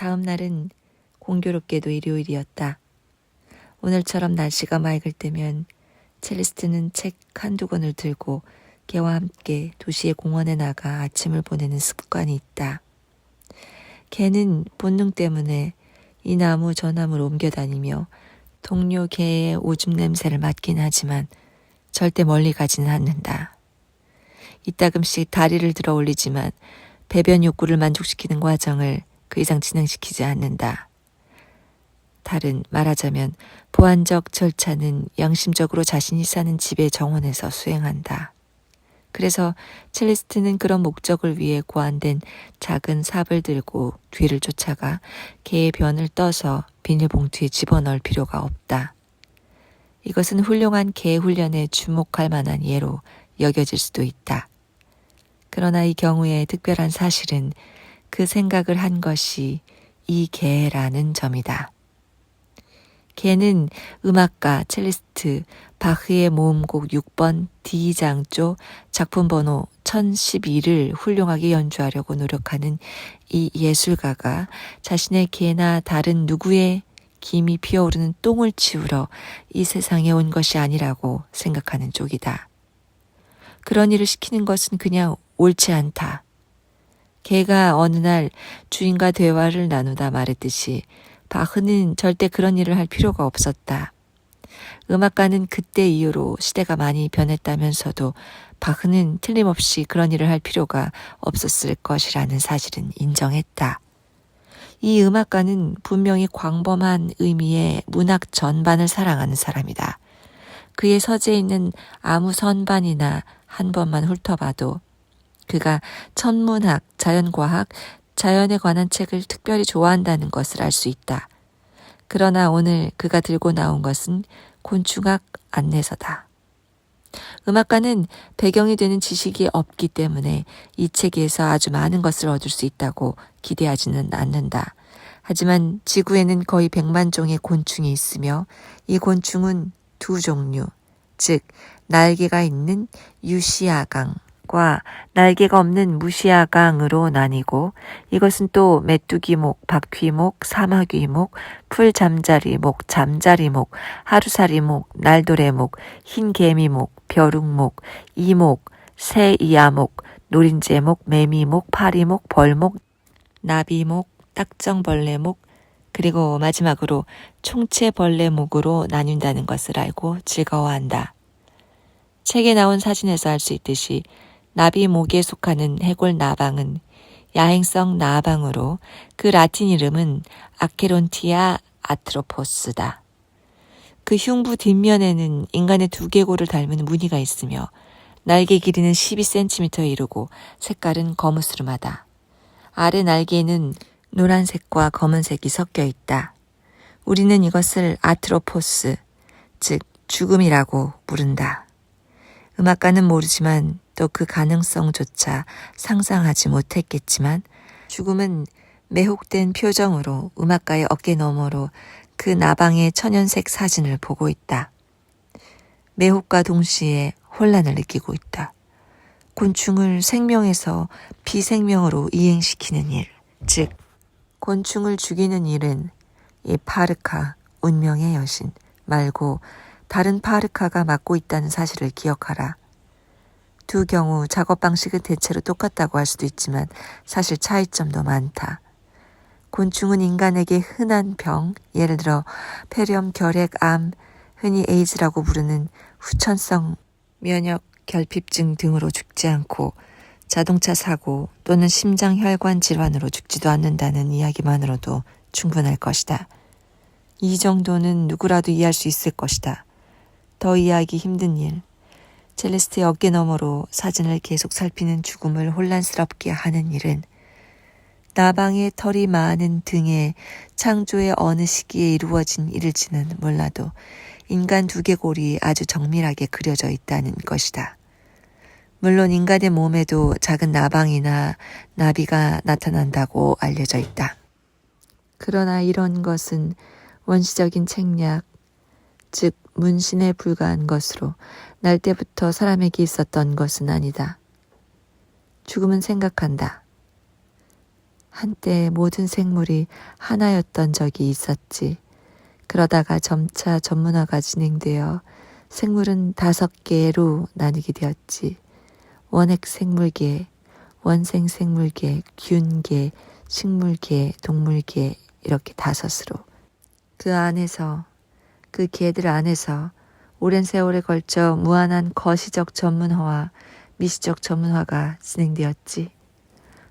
다음 날은 공교롭게도 일요일이었다. 오늘처럼 날씨가 맑을 때면 첼리스트는 책 한두 권을 들고 개와 함께 도시의 공원에 나가 아침을 보내는 습관이 있다. 개는 본능 때문에 이 나무 저 나무를 옮겨다니며 동료 개의 오줌 냄새를 맡긴 하지만 절대 멀리 가지는 않는다. 이따금씩 다리를 들어 올리지만 배변 욕구를 만족시키는 과정을 그 이상 진행시키지 않는다. 다른 말하자면 보안적 절차는 양심적으로 자신이 사는 집의 정원에서 수행한다. 그래서 첼리스트는 그런 목적을 위해 고안된 작은 삽을 들고 뒤를 쫓아가 개의 변을 떠서 비닐봉투에 집어넣을 필요가 없다. 이것은 훌륭한 개 훈련에 주목할 만한 예로 여겨질 수도 있다. 그러나 이 경우에 특별한 사실은 그 생각을 한 것이 이 개라는 점이다. 개는 음악가 첼리스트 바흐의 모음곡 6번 D장조 작품 번호 1012를 훌륭하게 연주하려고 노력하는 이 예술가가 자신의 개나 다른 누구의 김이 피어오르는 똥을 치우러 이 세상에 온 것이 아니라고 생각하는 쪽이다. 그런 일을 시키는 것은 그냥 옳지 않다. 개가 어느 날 주인과 대화를 나누다 말했듯이 바흐는 절대 그런 일을 할 필요가 없었다. 음악가는 그때 이후로 시대가 많이 변했다면서도 바흐는 틀림없이 그런 일을 할 필요가 없었을 것이라는 사실은 인정했다. 이 음악가는 분명히 광범한 의미의 문학 전반을 사랑하는 사람이다. 그의 서재에 있는 아무 선반이나 한 번만 훑어봐도 그가 천문학, 자연과학, 자연에 관한 책을 특별히 좋아한다는 것을 알 수 있다. 그러나 오늘 그가 들고 나온 것은 곤충학 안내서다. 음악가는 배경이 되는 지식이 없기 때문에 이 책에서 아주 많은 것을 얻을 수 있다고 기대하지는 않는다. 하지만 지구에는 거의 100만 종의 곤충이 있으며 이 곤충은 두 종류, 즉 날개가 있는 유시아강과 날개가 없는 무시아강으로 나뉘고 이것은 또 메뚜기목, 박귀목, 사마귀목, 풀잠자리목, 잠자리목, 하루살이목, 날도래목, 흰개미목, 벼룩목, 이목, 새이야목, 노린재목, 매미목, 파리목, 벌목, 나비목, 딱정벌레목, 그리고 마지막으로 총체벌레목으로 나뉜다는 것을 알고 즐거워한다. 책에 나온 사진에서 알 수 있듯이 나비목에 속하는 해골 나방은 야행성 나방으로 그 라틴 이름은 아케론티아 아트로포스다. 그 흉부 뒷면에는 인간의 두개골을 닮은 무늬가 있으며 날개 길이는 12cm에 이르고 색깔은 거무스름하다. 아래 날개에는 노란색과 검은색이 섞여 있다. 우리는 이것을 아트로포스, 즉 죽음이라고 부른다. 음악가는 모르지만 또 그 가능성조차 상상하지 못했겠지만 죽음은 매혹된 표정으로 음악가의 어깨 너머로 그 나방의 천연색 사진을 보고 있다. 매혹과 동시에 혼란을 느끼고 있다. 곤충을 생명에서 비생명으로 이행시키는 일, 즉 곤충을 죽이는 일은 이 파르카, 운명의 여신 말고 다른 파르카가 맡고 있다는 사실을 기억하라. 두 경우 작업 방식은 대체로 똑같다고 할 수도 있지만 사실 차이점도 많다. 곤충은 인간에게 흔한 병, 예를 들어 폐렴, 결핵, 암, 흔히 에이즈라고 부르는 후천성 면역 결핍증 등으로 죽지 않고 자동차 사고 또는 심장혈관 질환으로 죽지도 않는다는 이야기만으로도 충분할 것이다. 이 정도는 누구라도 이해할 수 있을 것이다. 더 이해하기 힘든 일, 첼리스트의 어깨 너머로 사진을 계속 살피는 죽음을 혼란스럽게 하는 일은 나방의 털이 많은 등에 창조의 어느 시기에 이루어진 일일지는 몰라도 인간 두개골이 아주 정밀하게 그려져 있다는 것이다. 물론 인간의 몸에도 작은 나방이나 나비가 나타난다고 알려져 있다. 그러나 이런 것은 원시적인 책략, 즉 문신에 불과한 것으로 날 때부터 사람에게 있었던 것은 아니다. 죽음은 생각한다. 한때 모든 생물이 하나였던 적이 있었지. 그러다가 점차 전문화가 진행되어 생물은 5개로 나뉘게 되었지. 원핵 생물계, 원생 생물계, 균계, 식물계, 동물계 이렇게 5으로. 그 안에서, 그 계들 안에서 오랜 세월에 걸쳐 무한한 거시적 전문화와 미시적 전문화가 진행되었지.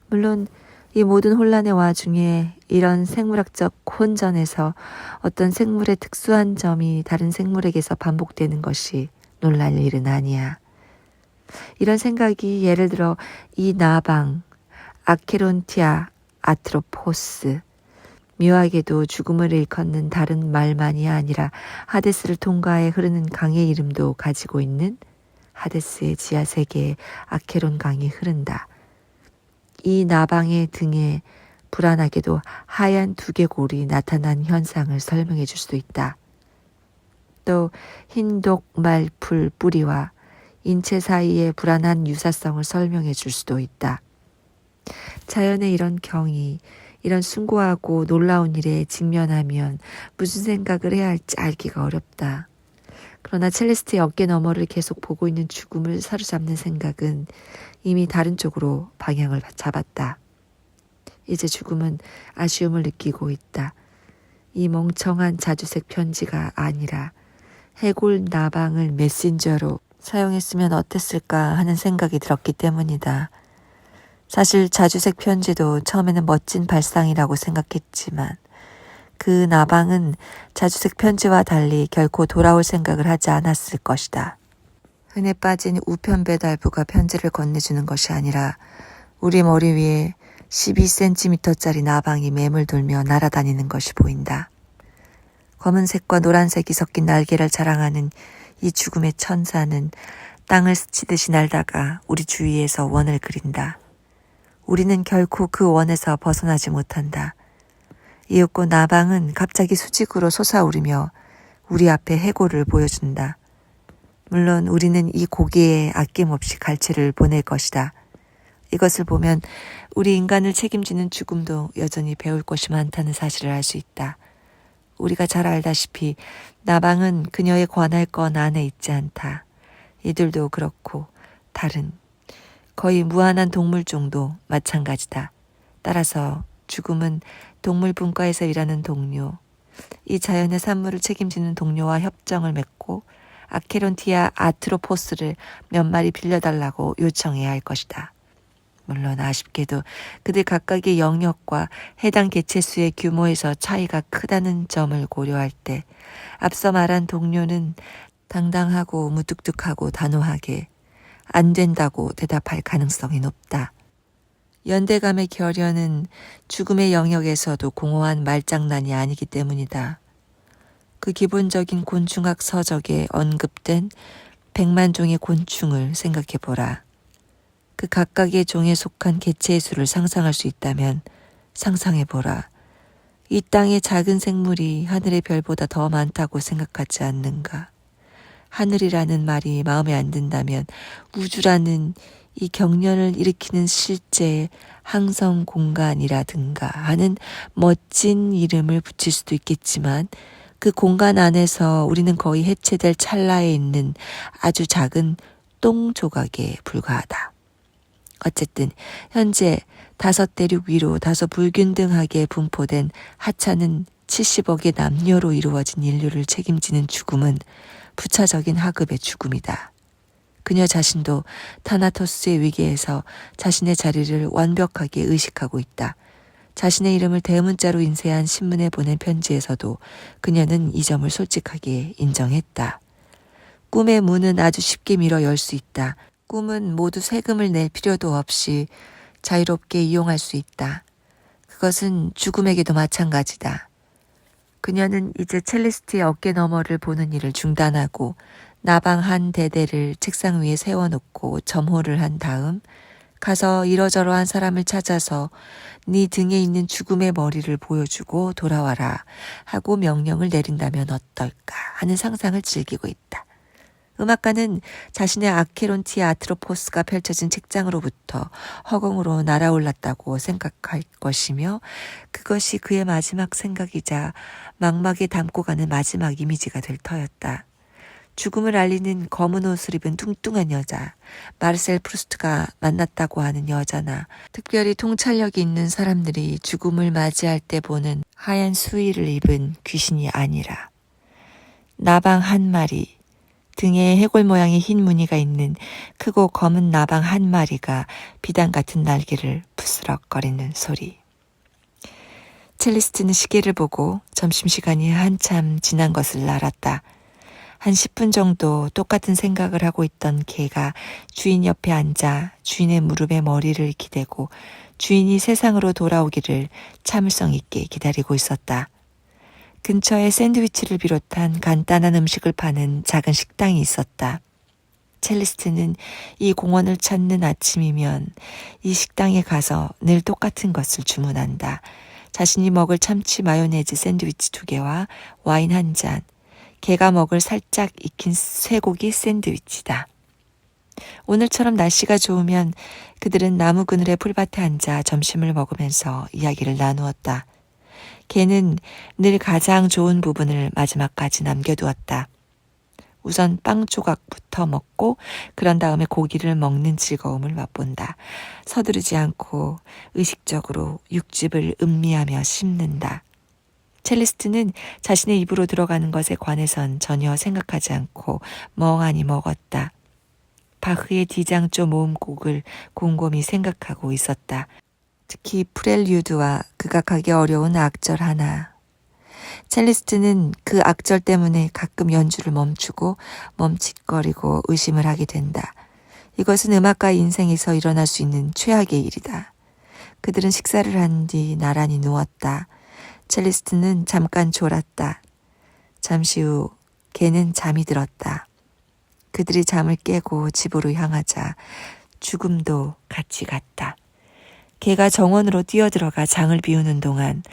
물론 이 모든 혼란의 와중에 이런 생물학적 혼전에서 어떤 생물의 특수한 점이 다른 생물에게서 반복되는 것이 놀랄 일은 아니야. 이런 생각이 예를 들어 이 나방, 아케론티아 아트로포스, 묘하게도 죽음을 일컫는 다른 말만이 아니라 하데스를 통과해 흐르는 강의 이름도 가지고 있는 하데스의 지하세계에 아케론 강이 흐른다. 이 나방의 등에 불안하게도 하얀 두개골이 나타난 현상을 설명해 줄 수도 있다. 또 흰독 말풀 뿌리와 인체 사이의 불안한 유사성을 설명해 줄 수도 있다. 자연의 이런 경이, 이런 숭고하고 놀라운 일에 직면하면 무슨 생각을 해야 할지 알기가 어렵다. 그러나 첼리스트의 어깨 너머를 계속 보고 있는 죽음을 사로잡는 생각은 이미 다른 쪽으로 방향을 잡았다. 이제 죽음은 아쉬움을 느끼고 있다. 이 멍청한 자주색 편지가 아니라 해골 나방을 메신저로 사용했으면 어땠을까 하는 생각이 들었기 때문이다. 사실 자주색 편지도 처음에는 멋진 발상이라고 생각했지만 그 나방은 자주색 편지와 달리 결코 돌아올 생각을 하지 않았을 것이다. 흔해 빠진 우편 배달부가 편지를 건네주는 것이 아니라 우리 머리 위에 12cm짜리 나방이 맴을 돌며 날아다니는 것이 보인다. 검은색과 노란색이 섞인 날개를 자랑하는 이 죽음의 천사는 땅을 스치듯이 날다가 우리 주위에서 원을 그린다. 우리는 결코 그 원에서 벗어나지 못한다. 이윽고 나방은 갑자기 수직으로 솟아오르며 우리 앞에 해골을 보여준다. 물론 우리는 이 고기에 아낌없이 갈채를 보낼 것이다. 이것을 보면 우리 인간을 책임지는 죽음도 여전히 배울 것이 많다는 사실을 알 수 있다. 우리가 잘 알다시피 나방은 그녀의 관할 건 안에 있지 않다. 이들도 그렇고 다른 거의 무한한 동물종도 마찬가지다. 따라서 죽음은 동물 분과에서 일하는 동료, 이 자연의 산물을 책임지는 동료와 협정을 맺고 아케론티아 아트로포스를 몇 마리 빌려달라고 요청해야 할 것이다. 물론 아쉽게도 그들 각각의 영역과 해당 개체수의 규모에서 차이가 크다는 점을 고려할 때 앞서 말한 동료는 당당하고 무뚝뚝하고 단호하게 안 된다고 대답할 가능성이 높다. 연대감의 결연은 죽음의 영역에서도 공허한 말장난이 아니기 때문이다. 그 기본적인 곤충학 서적에 언급된 100만 종의 곤충을 생각해보라. 그 각각의 종에 속한 개체의 수를 상상할 수 있다면 상상해보라. 이 땅의 작은 생물이 하늘의 별보다 더 많다고 생각하지 않는가? 하늘이라는 말이 마음에 안 든다면 우주라는 이 경련을 일으키는 실제의 항성 공간이라든가 하는 멋진 이름을 붙일 수도 있겠지만 그 공간 안에서 우리는 거의 해체될 찰나에 있는 아주 작은 똥 조각에 불과하다. 어쨌든 현재 5대륙 위로 다소 불균등하게 분포된 하찮은 70억의 남녀로 이루어진 인류를 책임지는 죽음은 부차적인 하급의 죽음이다. 그녀 자신도 타나토스의 위기에서 자신의 자리를 완벽하게 의식하고 있다. 자신의 이름을 대문자로 인쇄한 신문에 보낸 편지에서도 그녀는 이 점을 솔직하게 인정했다. 꿈의 문은 아주 쉽게 밀어 열 수 있다. 꿈은 모두 세금을 낼 필요도 없이 자유롭게 이용할 수 있다. 그것은 죽음에게도 마찬가지다. 그녀는 이제 첼리스트의 어깨 너머를 보는 일을 중단하고 나방 한 대대를 책상 위에 세워놓고 점호를 한 다음 가서 이러저러한 사람을 찾아서 네 등에 있는 죽음의 머리를 보여주고 돌아와라 하고 명령을 내린다면 어떨까 하는 상상을 즐기고 있다. 음악가는 자신의 아케론티아 아트로포스가 펼쳐진 책장으로부터 허공으로 날아올랐다고 생각할 것이며 그것이 그의 마지막 생각이자 망막에 담고 가는 마지막 이미지가 될 터였다. 죽음을 알리는 검은 옷을 입은 뚱뚱한 여자, 마르셀 프루스트가 만났다고 하는 여자나 특별히 통찰력이 있는 사람들이 죽음을 맞이할 때 보는 하얀 수의를 입은 귀신이 아니라 나방 한 마리, 등에 해골 모양의 흰 무늬가 있는 크고 검은 나방 한 마리가 비단 같은 날개를 부스럭거리는 소리. 첼리스트는 시계를 보고 점심시간이 한참 지난 것을 알았다. 한 10분 정도 똑같은 생각을 하고 있던 개가 주인 옆에 앉아 주인의 무릎에 머리를 기대고 주인이 세상으로 돌아오기를 참을성 있게 기다리고 있었다. 근처에 샌드위치를 비롯한 간단한 음식을 파는 작은 식당이 있었다. 첼리스트는 이 공원을 찾는 아침이면 이 식당에 가서 늘 똑같은 것을 주문한다. 자신이 먹을 참치 마요네즈 샌드위치 2개와 와인 1잔, 개가 먹을 살짝 익힌 쇠고기 샌드위치다. 오늘처럼 날씨가 좋으면 그들은 나무 그늘의 풀밭에 앉아 점심을 먹으면서 이야기를 나누었다. 개는 늘 가장 좋은 부분을 마지막까지 남겨두었다. 우선 빵 조각부터 먹고 그런 다음에 고기를 먹는 즐거움을 맛본다. 서두르지 않고 의식적으로 육즙을 음미하며 씹는다. 첼리스트는 자신의 입으로 들어가는 것에 관해선 전혀 생각하지 않고 멍하니 먹었다. 바흐의 디장조 모음곡을 곰곰이 생각하고 있었다. 특히 프렐류드와 극악하기 어려운 악절 하나. 첼리스트는 그 악절 때문에 가끔 연주를 멈추고 멈칫거리고 의심을 하게 된다. 이것은 음악가의 인생에서 일어날 수 있는 최악의 일이다. 그들은 식사를 한 뒤 나란히 누웠다. 첼리스트는 잠깐 졸았다. 잠시 후 개는 잠이 들었다. 그들이 잠을 깨고 집으로 향하자 죽음도 같이 갔다. 개가 정원으로 뛰어들어가 장을 비우는 동안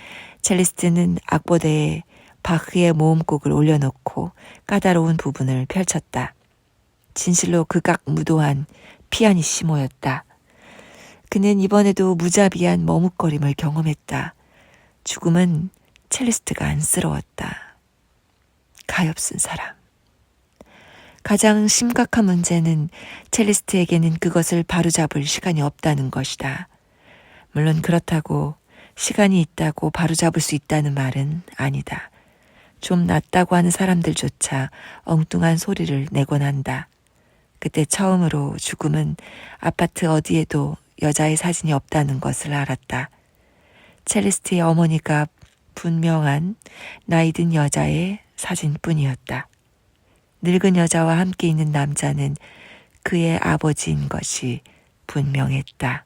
첼리스트는 악보대에 바흐의 모음곡을 올려놓고 까다로운 부분을 펼쳤다. 진실로 극악무도한 피아니시모였다. 그는 이번에도 무자비한 머뭇거림을 경험했다. 죽음은 첼리스트가 안쓰러웠다. 가엾은 사람. 가장 심각한 문제는 첼리스트에게는 그것을 바로잡을 시간이 없다는 것이다. 물론 그렇다고 시간이 있다고 바로잡을 수 있다는 말은 아니다. 좀 낫다고 하는 사람들조차 엉뚱한 소리를 내곤 한다. 그때 처음으로 죽음은 아파트 어디에도 여자의 사진이 없다는 것을 알았다. 첼리스트의 어머니가 분명한 나이 든 여자의 사진뿐이었다. 늙은 여자와 함께 있는 남자는 그의 아버지인 것이 분명했다.